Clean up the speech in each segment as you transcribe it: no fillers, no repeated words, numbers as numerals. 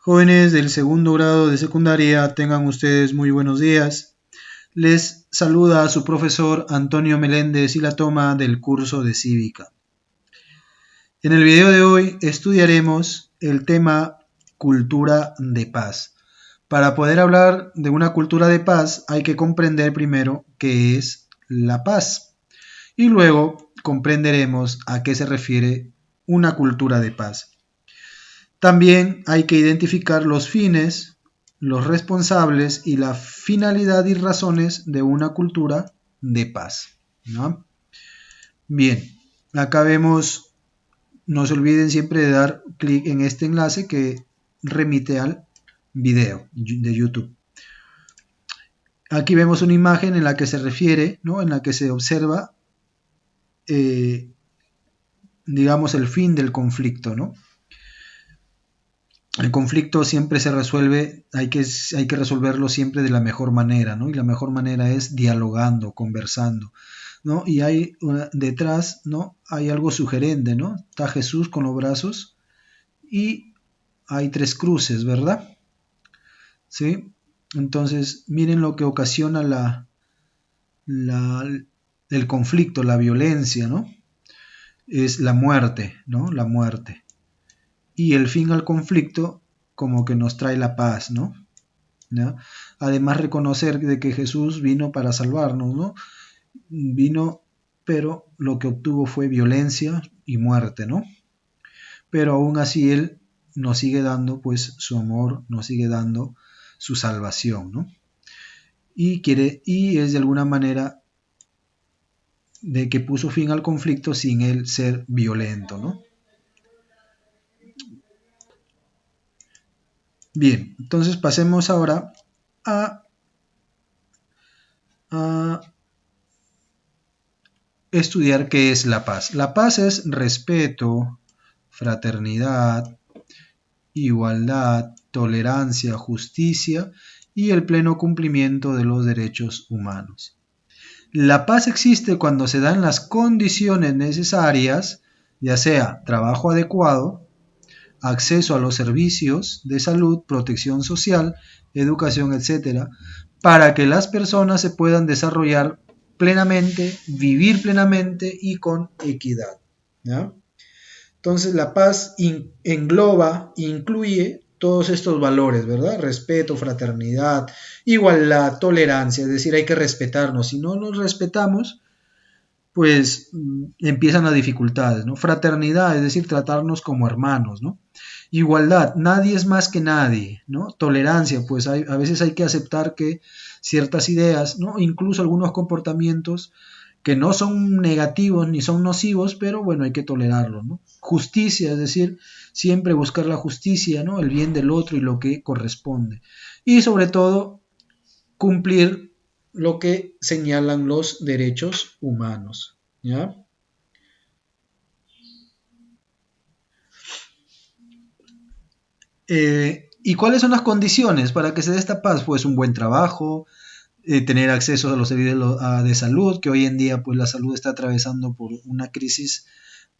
Jóvenes del segundo grado de secundaria, tengan ustedes muy buenos días. Les saluda a su profesor Antonio Meléndez y la toma del curso de Cívica. En el video de hoy estudiaremos el tema cultura de paz. Para poder hablar de una cultura de paz hay que comprender primero qué es la paz y luego comprenderemos a qué se refiere una cultura de paz. También hay que identificar los fines, los responsables y la finalidad y razones de una cultura de paz, ¿no? Bien, acá vemos, no se olviden siempre de dar clic en este enlace que remite al video de YouTube. Aquí vemos una imagen en la que se refiere, ¿no? En la que se observa, digamos, el fin del conflicto, ¿no? El conflicto siempre se resuelve, hay que resolverlo siempre de la mejor manera, ¿no? Y la mejor manera es dialogando, conversando, ¿no? Y hay detrás, ¿no? Hay algo sugerente, ¿no? Está Jesús con los brazos y hay tres cruces, ¿verdad? ¿Sí? Entonces, miren lo que ocasiona el conflicto, la violencia, ¿no? Es la muerte, ¿no? La muerte. Y el fin al conflicto como que nos trae la paz, ¿no? ¿Ya? Además reconocer de que Jesús vino para salvarnos, ¿no? Vino, pero lo que obtuvo fue violencia y muerte, ¿no? Pero aún así Él nos sigue dando, pues, su amor, nos sigue dando su salvación, ¿no? Y es de alguna manera de que puso fin al conflicto sin Él ser violento, ¿no? Bien, entonces pasemos ahora a estudiar qué es la paz. La paz es respeto, fraternidad, igualdad, tolerancia, justicia y el pleno cumplimiento de los derechos humanos. La paz existe cuando se dan las condiciones necesarias, ya sea trabajo adecuado, acceso a los servicios de salud, protección social, educación, etc., para que las personas se puedan desarrollar plenamente, vivir plenamente y con equidad, ¿ya? Entonces la paz engloba, incluye todos estos valores, ¿verdad? Respeto, fraternidad, igualdad, tolerancia, es decir, hay que respetarnos. Si no nos respetamos, pues empiezan las dificultades, ¿no? Fraternidad, es decir, tratarnos como hermanos, ¿no? Igualdad, nadie es más que nadie, ¿no? Tolerancia, pues a veces hay que aceptar que ciertas ideas, ¿no? Incluso algunos comportamientos que no son negativos ni son nocivos, pero bueno, hay que tolerarlos, ¿no? Justicia, es decir, siempre buscar la justicia, ¿no? El bien del otro y lo que corresponde. Y sobre todo, cumplir lo que señalan los derechos humanos, ¿ya? ¿Y cuáles son las condiciones para que se dé esta paz? Pues un buen trabajo, tener acceso a los servicios de salud, que hoy en día pues la salud está atravesando por una crisis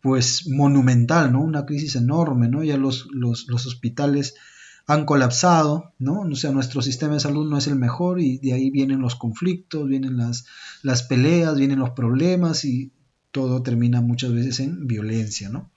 pues monumental, ¿no? Una crisis enorme, ¿no? Ya los hospitales han colapsado, ¿no? O sea, nuestro sistema de salud no es el mejor y de ahí vienen los conflictos, vienen las peleas, vienen los problemas y todo termina muchas veces en violencia, ¿no?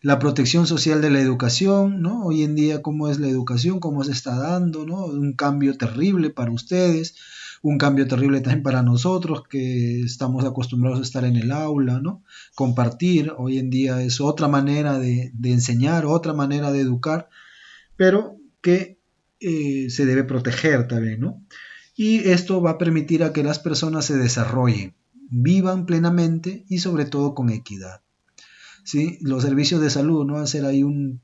La protección social de la educación, ¿no? Hoy en día, ¿cómo es la educación? ¿Cómo se está dando, ¿no? Un cambio terrible para ustedes, un cambio terrible también para nosotros que estamos acostumbrados a estar en el aula, ¿no? Compartir, hoy en día es otra manera de enseñar, otra manera de educar, pero que se debe proteger también, ¿no? Y esto va a permitir a que las personas se desarrollen, vivan plenamente y sobre todo con equidad. ¿Sí? Los servicios de salud, ¿no? Hacer ahí un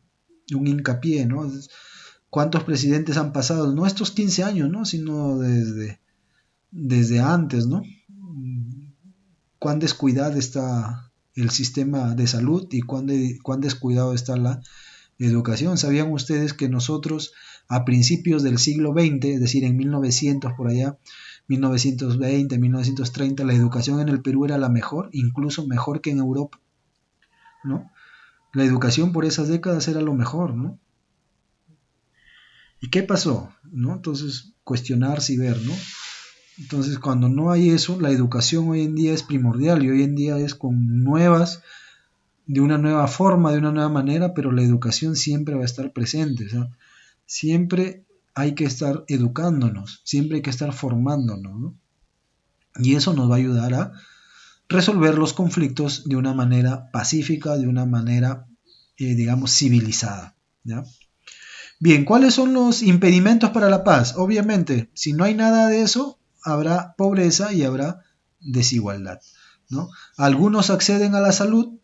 hincapié, ¿no? ¿Cuántos presidentes han pasado? No estos 15 años, ¿no? Sino desde antes, ¿no? Cuán descuidado está el sistema de salud y cuán descuidado está la educación. ¿Sabían ustedes que nosotros a principios del siglo XX, es decir, en 1900 por allá, 1920, 1930, la educación en el Perú era la mejor, incluso mejor que en Europa, ¿no? La educación por esas décadas era lo mejor, ¿no? ¿Y qué pasó? ¿No? Entonces, cuestionarse y ver, ¿no? Entonces, cuando no hay eso, la educación hoy en día es primordial y hoy en día es con nuevas, de una nueva forma, de una nueva manera, pero la educación siempre va a estar presente. O sea, siempre hay que estar educándonos, siempre hay que estar formándonos, ¿no? Y eso nos va a ayudar a resolver los conflictos de una manera pacífica, de una manera, digamos, civilizada, ¿ya? Bien, ¿cuáles son los impedimentos para la paz? Obviamente, si no hay nada de eso, habrá pobreza y habrá desigualdad, ¿no? Algunos acceden a la salud,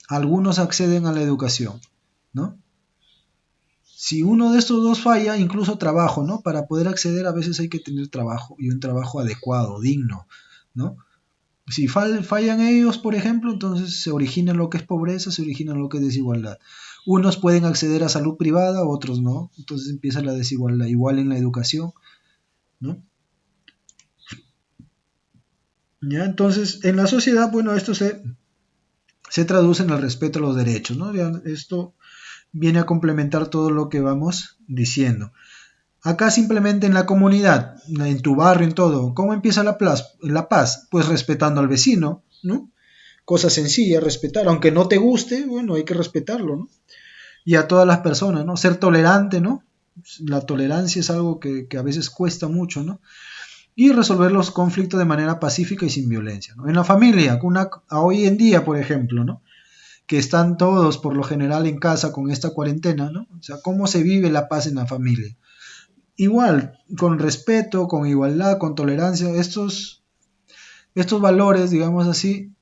algunos acceden a la educación, ¿no? Si uno de estos dos falla, incluso trabajo, ¿no? Para poder acceder a veces hay que tener trabajo y un trabajo adecuado, digno, ¿no? Si fallan ellos, por ejemplo, entonces se origina lo que es pobreza, se origina lo que es desigualdad. Unos pueden acceder a salud privada, otros no. Entonces empieza la desigualdad. Igual en la educación, ¿no? Ya, entonces, en la sociedad, bueno, esto se traduce en el respeto a los derechos, ¿no? Ya, esto viene a complementar todo lo que vamos diciendo. Acá simplemente en la comunidad, en tu barrio, en todo, ¿cómo empieza la paz? Pues respetando al vecino, ¿no? Cosa sencilla, respetar, aunque no te guste, bueno, hay que respetarlo, ¿no? Y a todas las personas, ¿no? Ser tolerante, ¿no? La tolerancia es algo que a veces cuesta mucho, ¿no? Y resolver los conflictos de manera pacífica y sin violencia, ¿no? En la familia, hoy en día, por ejemplo, ¿no? Que están todos por lo general en casa con esta cuarentena, ¿no? O sea, ¿cómo se vive la paz en la familia? Igual, con respeto, con igualdad, con tolerancia, estos valores, digamos así,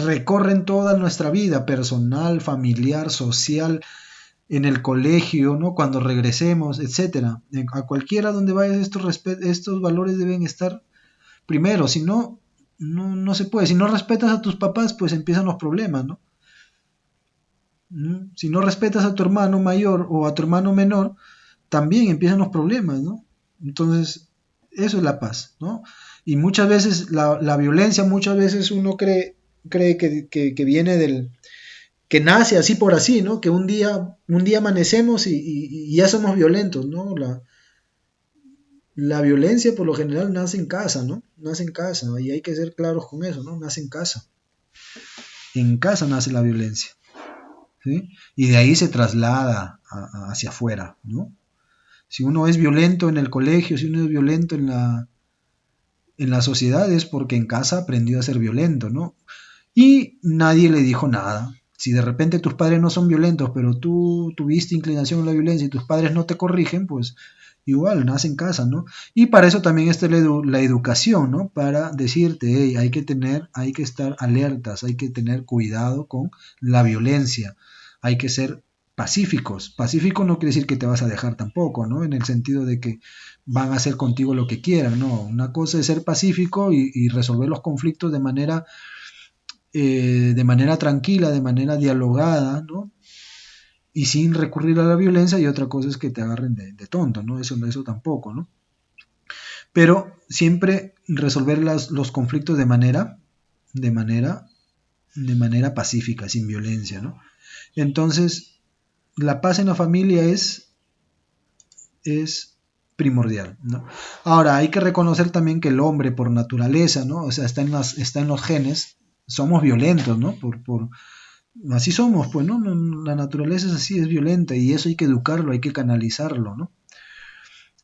recorren toda nuestra vida personal, familiar, social, en el colegio, ¿no? Cuando regresemos, etcétera. A cualquiera donde vayas, estos valores deben estar primero, si no, no se puede. Si no respetas a tus papás, pues empiezan los problemas, ¿no? Si no respetas a tu hermano mayor o a tu hermano menor, también empiezan los problemas, ¿no? Entonces, eso es la paz, ¿no? Y muchas veces la violencia, muchas veces uno cree que viene que nace así por así, ¿no? Que un día amanecemos y ya somos violentos, ¿no? La violencia por lo general nace en casa, ¿no? Nace en casa, y hay que ser claros con eso, ¿no? Nace en casa. En casa nace la violencia, ¿sí? Y de ahí se traslada hacia afuera, ¿no? Si uno es violento en el colegio, si uno es violento en la sociedad, es porque en casa aprendió a ser violento, ¿no? Y nadie le dijo nada. Si de repente tus padres no son violentos, pero tú tuviste inclinación a la violencia y tus padres no te corrigen, pues igual, nace en casa, ¿no? Y para eso también está la educación, ¿no? Para decirte, hey, hay que estar alertas, hay que tener cuidado con la violencia, hay que ser pacíficos. Pacífico no quiere decir que te vas a dejar tampoco, ¿no? En el sentido de que van a hacer contigo lo que quieran, ¿no? Una cosa es ser pacífico y resolver los conflictos de manera tranquila, de manera dialogada, ¿no? Y sin recurrir a la violencia, y otra cosa es que te agarren de tonto, ¿no? Eso tampoco, ¿no? Pero siempre resolver los conflictos de manera, de manera pacífica, sin violencia, ¿no? Entonces, la paz en la familia es primordial, ¿no? Ahora, hay que reconocer también que el hombre por naturaleza, ¿no? O sea, está en los genes, somos violentos, ¿no? Así somos, pues, ¿no? La naturaleza es así, es violenta y eso hay que educarlo, hay que canalizarlo, ¿no?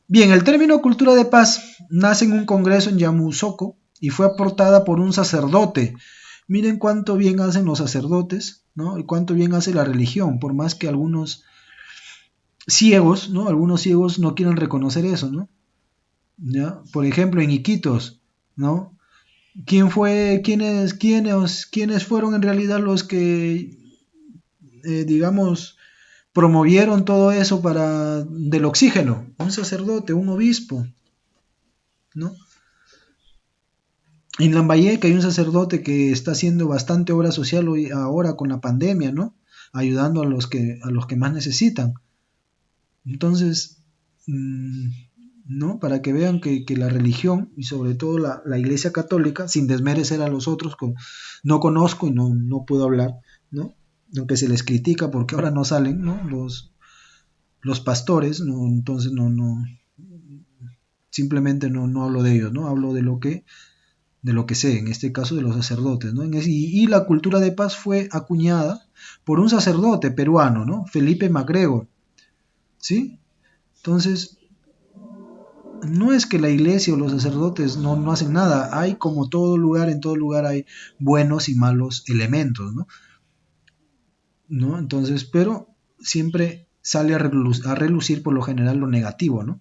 Bien, el término cultura de paz nace en un congreso en Yamoussoukro y fue aportada por un sacerdote. Miren cuánto bien hacen los sacerdotes, ¿no? Y cuánto bien hace la religión, por más que algunos ciegos, ¿no? Algunos ciegos no quieren reconocer eso, ¿no? ¿Ya? Por ejemplo, en Iquitos, ¿no? ¿Quiénes fueron en realidad los que, digamos, promovieron todo eso del oxígeno? Un sacerdote, un obispo, ¿no? En Lambayeque hay un sacerdote que está haciendo bastante obra social hoy, ahora con la pandemia, ¿no? Ayudando a los que más necesitan. Entonces, ¿no? Para que vean que la religión y sobre todo la Iglesia Católica, sin desmerecer a los otros, no conozco y no puedo hablar, ¿no? Aunque se les critica porque ahora no salen, ¿no? los pastores, no, entonces no, simplemente no hablo de ellos, ¿no? Hablo de lo que sé, en este caso de los sacerdotes, ¿no? Y la cultura de paz fue acuñada por un sacerdote peruano, ¿no? Felipe MacGregor, ¿sí? Entonces, no es que la iglesia o los sacerdotes no hacen nada, hay como todo lugar, en todo lugar hay buenos y malos elementos, ¿no? ¿No? Entonces, pero siempre sale a relucir por lo general lo negativo, ¿no?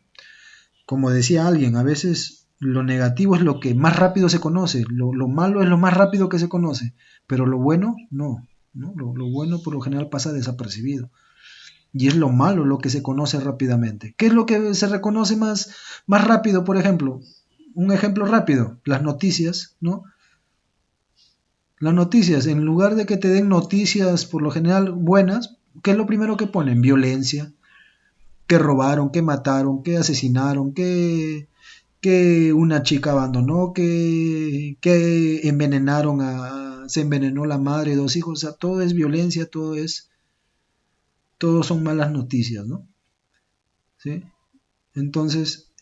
Como decía alguien, a veces lo negativo es lo que más rápido se conoce, lo malo es lo más rápido que se conoce, pero lo bueno no, ¿no? Lo bueno por lo general pasa desapercibido. Y es lo malo lo que se conoce rápidamente. ¿Qué es lo que se reconoce más rápido, por ejemplo? Un ejemplo rápido, las noticias, ¿no? Las noticias, en lugar de que te den noticias por lo general buenas, ¿qué es lo primero que ponen? Violencia, que robaron, que mataron, que asesinaron, que una chica abandonó, que envenenaron se envenenó la madre de dos hijos, o sea, todo es violencia, todo son malas noticias, ¿no? ¿Sí? Entonces,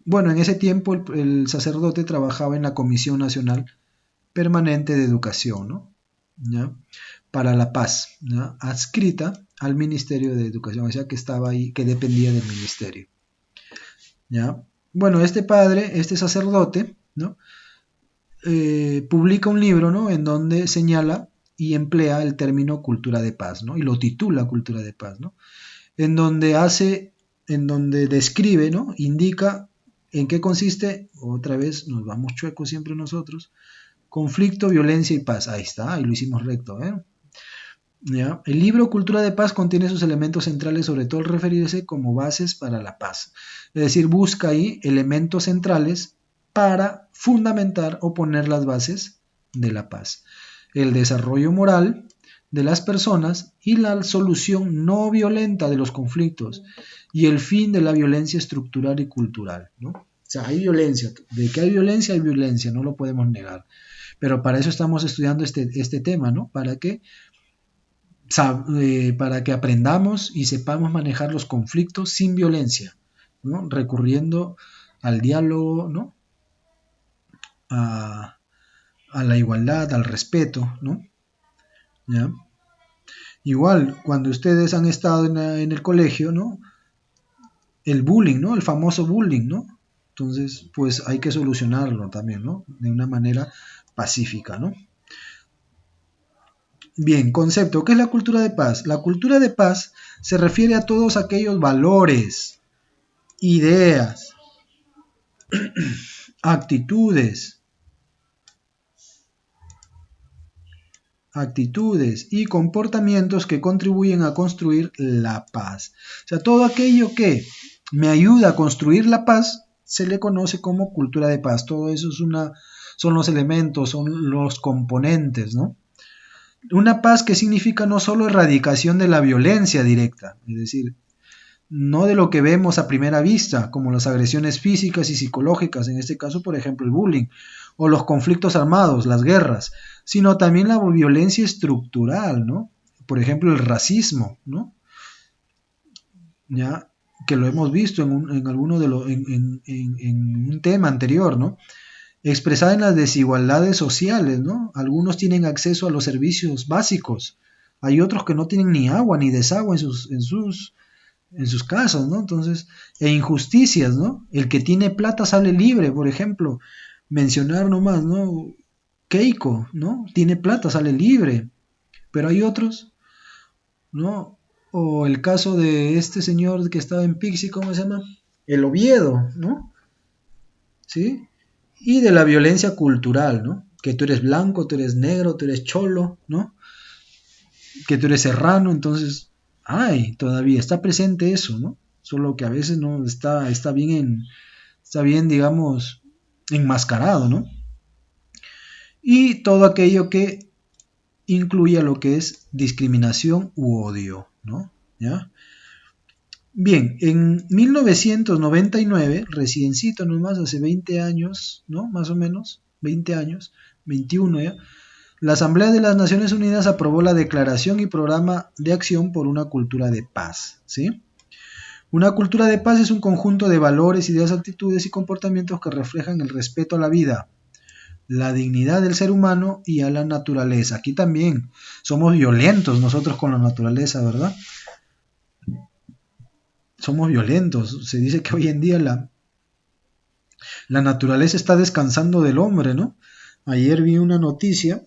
bueno, en ese tiempo el sacerdote trabajaba en la Comisión Nacional Permanente de Educación, ¿no? ¿Ya? Para la paz, ¿ya? Adscrita al Ministerio de Educación, o sea que estaba ahí, que dependía del ministerio, ¿ya? Bueno, este padre, este sacerdote, ¿no? Publica un libro, ¿no? En donde señala y emplea el término cultura de paz, ¿no? Y lo titula cultura de paz, ¿no? En donde en donde describe, ¿no? Indica en qué consiste, otra vez nos vamos chuecos siempre nosotros, conflicto, violencia y paz. Ahí está, ahí lo hicimos recto, ¿eh? ¿Ya? El libro Cultura de Paz contiene sus elementos centrales, sobre todo al referirse como bases para la paz. Es decir, busca ahí elementos centrales para fundamentar o poner las bases de la paz. El desarrollo moral de las personas y la solución no violenta de los conflictos y el fin de la violencia estructural y cultural, ¿no? O sea, hay violencia. De que hay violencia, no lo podemos negar. Pero para eso estamos estudiando este tema, ¿no? Para que aprendamos y sepamos manejar los conflictos sin violencia, ¿no? Recurriendo al diálogo, ¿no? A, a la igualdad, al respeto, ¿no? ¿Ya? Igual, cuando ustedes han estado en el colegio, ¿no? El bullying, ¿no? El famoso bullying, ¿no? Entonces, pues hay que solucionarlo también, ¿no? De una manera pacífica, ¿no? Bien, concepto. ¿Qué es la cultura de paz? La cultura de paz se refiere a todos aquellos valores, ideas, actitudes, y comportamientos que contribuyen a construir la paz. O sea, todo aquello que me ayuda a construir la paz se le conoce como cultura de paz. Todo eso son los elementos, son los componentes, ¿no? Una paz que significa no solo erradicación de la violencia directa, es decir, no de lo que vemos a primera vista, como las agresiones físicas y psicológicas, en este caso, por ejemplo, el bullying, o los conflictos armados, las guerras, sino también la violencia estructural, ¿no? Por ejemplo, el racismo, ¿no? Ya que lo hemos visto en alguno de los en un tema anterior, ¿no? Expresada en las desigualdades sociales, ¿no? Algunos tienen acceso a los servicios básicos, hay otros que no tienen ni agua ni desagüe en sus casas, ¿no? Entonces, e injusticias, ¿no? El que tiene plata sale libre, por ejemplo, mencionar nomás, ¿no? Keiko, ¿no? Tiene plata, sale libre, pero hay otros, ¿no? O el caso de este señor que estaba en Pixie, ¿cómo se llama? El Oviedo, ¿no? ¿Sí? Y de la violencia cultural, ¿no? Que tú eres blanco, tú eres negro, tú eres cholo, ¿no? Que tú eres serrano, entonces, ay, todavía está presente eso, ¿no? Solo que a veces no está bien, digamos, enmascarado, ¿no? Y todo aquello que incluya lo que es discriminación u odio, ¿no? ¿Ya? Bien, en 1999, reciencito nomás, hace 20 años, ¿no? Más o menos, 20 años, 21 ya, la Asamblea de las Naciones Unidas aprobó la Declaración y Programa de Acción por una Cultura de Paz, ¿sí? Una cultura de paz es un conjunto de valores, ideas, actitudes y comportamientos que reflejan el respeto a la vida, la dignidad del ser humano y a la naturaleza. Aquí también somos violentos nosotros con la naturaleza, ¿verdad? Somos violentos. Se dice que hoy en día la naturaleza está descansando del hombre, ¿no? Ayer vi una noticia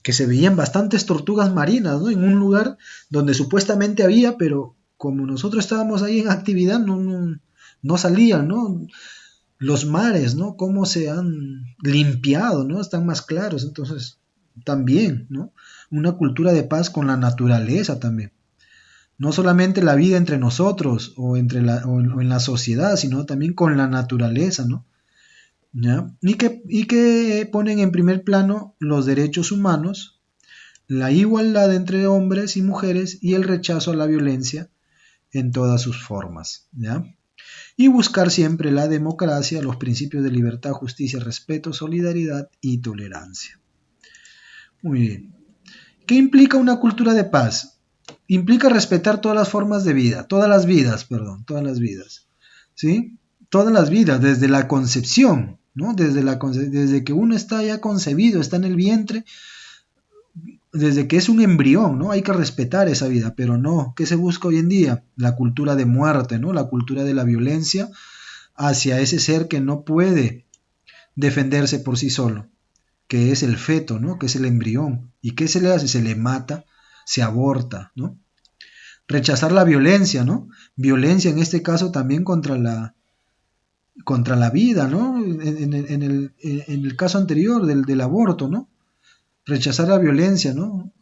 que se veían bastantes tortugas marinas, ¿no? En un lugar donde supuestamente había, pero como nosotros estábamos ahí en actividad, no salían, ¿no? Los mares, ¿no? Cómo se han limpiado, ¿no? Están más claros, entonces también, ¿no? Una cultura de paz con la naturaleza también. No solamente la vida entre nosotros o en la sociedad, sino también con la naturaleza, ¿no? ¿Ya? Y que ponen en primer plano los derechos humanos, la igualdad entre hombres y mujeres y el rechazo a la violencia en todas sus formas, ¿ya? Y buscar siempre la democracia, los principios de libertad, justicia, respeto, solidaridad y tolerancia. Muy bien. ¿Qué implica una cultura de paz? Implica respetar todas las formas de vida, todas las vidas, ¿sí? Todas las vidas, desde la concepción, ¿no? Desde que uno está ya concebido, está en el vientre, desde que es un embrión, ¿no? Hay que respetar esa vida, pero no, ¿qué se busca hoy en día? La cultura de muerte, ¿no? La cultura de la violencia hacia ese ser que no puede defenderse por sí solo, que es el feto, ¿no? Que es el embrión. ¿Y qué se le hace? Se le mata, se aborta, ¿no? Rechazar la violencia, ¿no? Violencia en este caso también contra la vida, ¿no? En el caso anterior del aborto, ¿no? Rechazar la violencia, ¿no?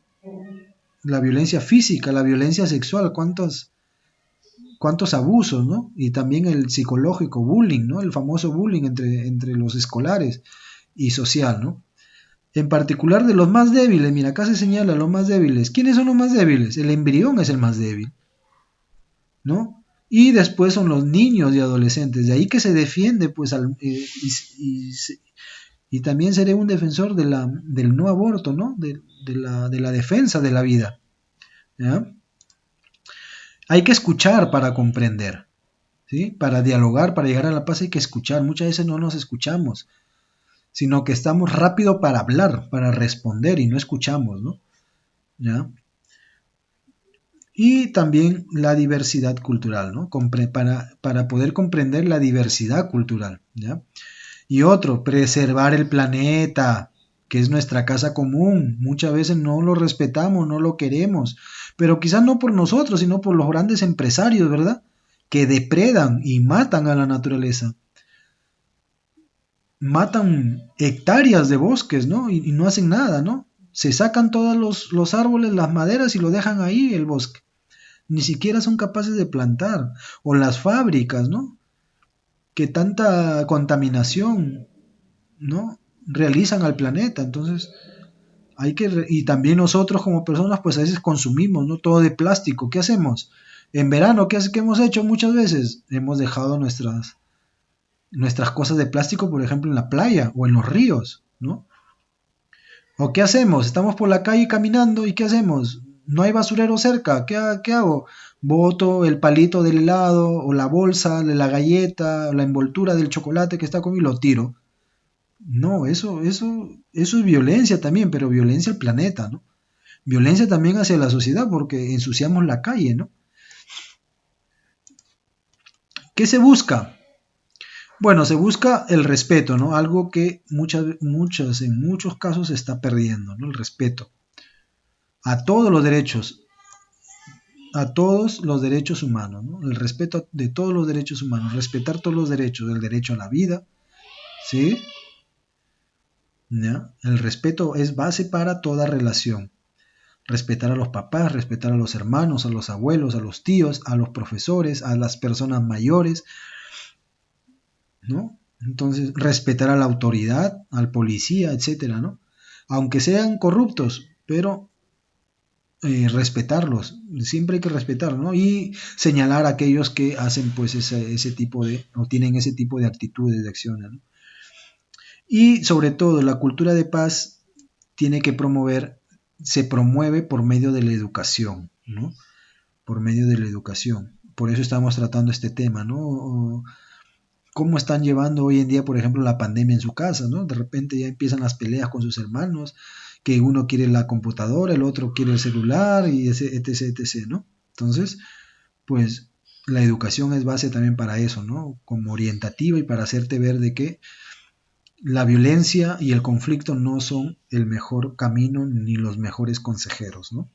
La violencia física, la violencia sexual, cuántos abusos, ¿no? Y también el psicológico, bullying, ¿no? El famoso bullying entre los escolares y social, ¿no? En particular de los más débiles, mira, acá se señala los más débiles. ¿Quiénes son los más débiles? El embrión es el más débil, ¿no? Y después son los niños y adolescentes, de ahí que se defiende, pues, y también seré un defensor del no aborto, ¿no? De la defensa de la vida, ¿ya? Hay que escuchar para comprender, ¿sí? Para dialogar, para llegar a la paz hay que escuchar. Muchas veces no nos escuchamos, sino que estamos rápido para hablar, para responder y no escuchamos, ¿no? ¿Ya? Y también la diversidad cultural, ¿no? Para poder comprender la diversidad cultural, ¿ya? Y otro, preservar el planeta, que es nuestra casa común. Muchas veces no lo respetamos, no lo queremos, pero quizás no por nosotros, sino por los grandes empresarios, ¿verdad? Que depredan y matan a la naturaleza. Matan hectáreas de bosques, ¿no? Y no hacen nada, ¿no? Se sacan todos los árboles, las maderas y lo dejan ahí el bosque. Ni siquiera son capaces de plantar. O las fábricas, ¿no? Que tanta contaminación, ¿no? Realizan al planeta. Entonces, y también nosotros como personas, pues a veces consumimos, ¿no? Todo de plástico. ¿Qué hacemos? En verano, ¿qué hemos hecho muchas veces? Hemos dejado nuestras cosas de plástico, por ejemplo, en la playa o en los ríos, ¿no? ¿O qué hacemos? Estamos por la calle caminando y ¿qué hacemos? No hay basurero cerca. ¿Qué hago? Boto el palito del helado o la bolsa de la galleta o la envoltura del chocolate que está conmigo y lo tiro. No, eso es violencia también, pero violencia al planeta, ¿no? Violencia también hacia la sociedad porque ensuciamos la calle, ¿no? ¿Qué se busca? Bueno, se busca el respeto, ¿no? Algo que en muchos casos se está perdiendo, ¿no? El respeto a todos los derechos, a todos los derechos humanos, ¿no? El respeto de todos los derechos humanos, respetar todos los derechos, el derecho a la vida, ¿sí? ¿Ya? El respeto es base para toda relación. Respetar a los papás, respetar a los hermanos, a los abuelos, a los tíos, a los profesores, a las personas mayores, ¿no? Entonces, respetar a la autoridad, al policía, etcétera, ¿no? Aunque sean corruptos, pero respetarlos, siempre hay que respetar, ¿no? Y señalar a aquellos que hacen pues ese tipo o tienen ese tipo de actitudes, de acciones, ¿no? Y sobre todo la cultura de paz se promueve por medio de la educación, ¿no? Por medio de la educación. por eso estamos tratando este tema, ¿no? Cómo están llevando hoy en día, por ejemplo, la pandemia en su casa, ¿no? De repente ya empiezan las peleas con sus hermanos, que uno quiere la computadora, el otro quiere el celular, y etc, etc, ¿no? Entonces, pues la educación es base también para eso, ¿no? Como orientativa y para hacerte ver de que la violencia y el conflicto no son el mejor camino ni los mejores consejeros, ¿no?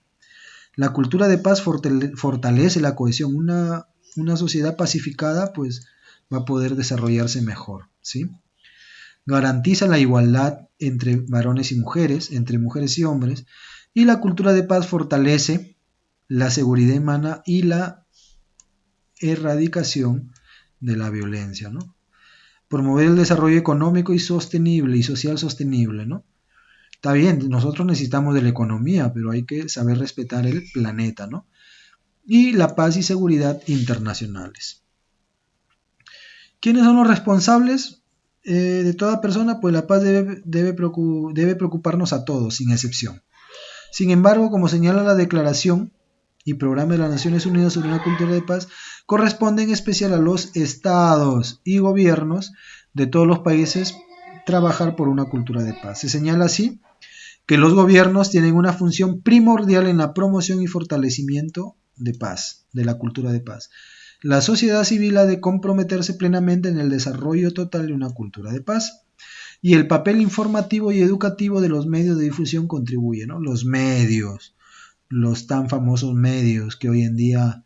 La cultura de paz fortalece la cohesión. Una sociedad pacificada, pues, va a poder desarrollarse mejor, ¿sí? Garantiza la igualdad entre varones y mujeres, entre mujeres y hombres, y la cultura de paz fortalece la seguridad humana y la erradicación de la violencia, ¿no? Promover el desarrollo económico y sostenible y social sostenible, ¿no? Está bien, nosotros necesitamos de la economía, pero hay que saber respetar el planeta, ¿no? Y la paz y seguridad internacionales. ¿Quiénes son los responsables de toda persona? Pues la paz debe preocuparnos a todos, sin excepción. Sin embargo, como señala la Declaración y Programa de las Naciones Unidas sobre una cultura de paz, corresponde en especial a los estados y gobiernos de todos los países trabajar por una cultura de paz. Se señala así que los gobiernos tienen una función primordial en la promoción y fortalecimiento de paz, de la cultura de paz. La sociedad civil ha de comprometerse plenamente en el desarrollo total de una cultura de paz. Y el papel informativo y educativo de los medios de difusión contribuye, ¿no? Los medios, los tan famosos medios que hoy en día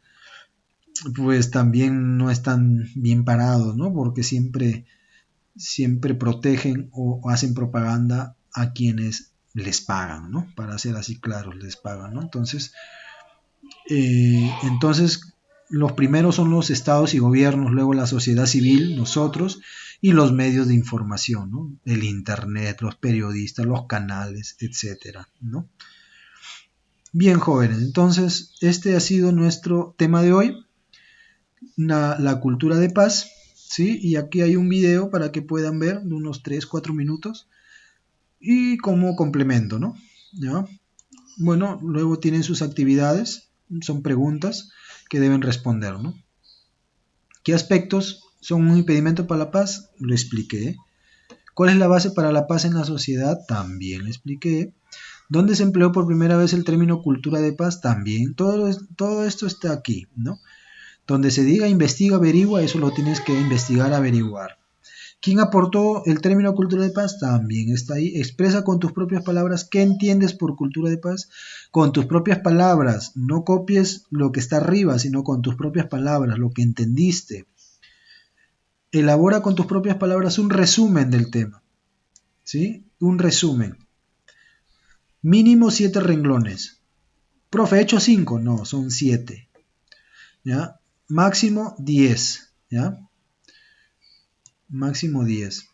pues también no están bien parados, ¿no? Porque siempre protegen o hacen propaganda a quienes les pagan, ¿no? Para ser así claros, les pagan, ¿no? Entonces los primeros son los estados y gobiernos, luego la sociedad civil, nosotros, y los medios de información, ¿no? El internet, los periodistas, los canales, etcétera, ¿no? Bien, jóvenes, entonces este ha sido nuestro tema de hoy, la cultura de paz, ¿sí? Y aquí hay un video para que puedan ver de unos 3-4 minutos y como complemento, ¿no? ¿Ya? Bueno, luego tienen sus actividades, son preguntas que deben responder, ¿no? ¿Qué aspectos son un impedimento para la paz? Lo expliqué. ¿Cuál es la base para la paz en la sociedad? También lo expliqué. ¿Dónde se empleó por primera vez el término cultura de paz? También. Todo esto está aquí, ¿no? Donde se diga investiga, averigua, eso lo tienes que investigar, averiguar. ¿Quién aportó el término cultura de paz? También está ahí. Expresa con tus propias palabras qué entiendes por cultura de paz. Con tus propias palabras. No copies lo que está arriba, sino con tus propias palabras, lo que entendiste. Elabora con tus propias palabras un resumen del tema. ¿Sí? Un resumen. Mínimo 7 renglones. Profe, ¿he hecho 5? No, son 7. ¿Ya? Máximo 10. ¿Ya? Máximo 10.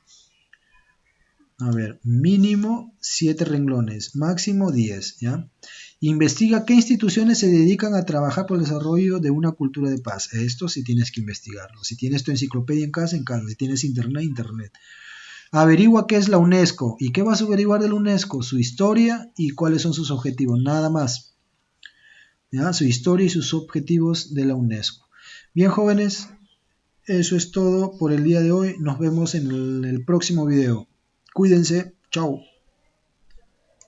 A ver, mínimo 7 renglones, máximo 10, ¿ya? Investiga qué instituciones se dedican a trabajar por el desarrollo de una cultura de paz. Esto sí tienes que investigarlo. Si tienes tu enciclopedia en casa, en casa. Si tienes internet, internet. Averigua qué es la UNESCO. ¿Y qué vas a averiguar de la UNESCO? Su historia y cuáles son sus objetivos. Nada más. ¿Ya? Su historia y sus objetivos de la UNESCO. Bien, jóvenes, eso es todo por el día de hoy. Nos vemos en el próximo video. Cuídense. Chao.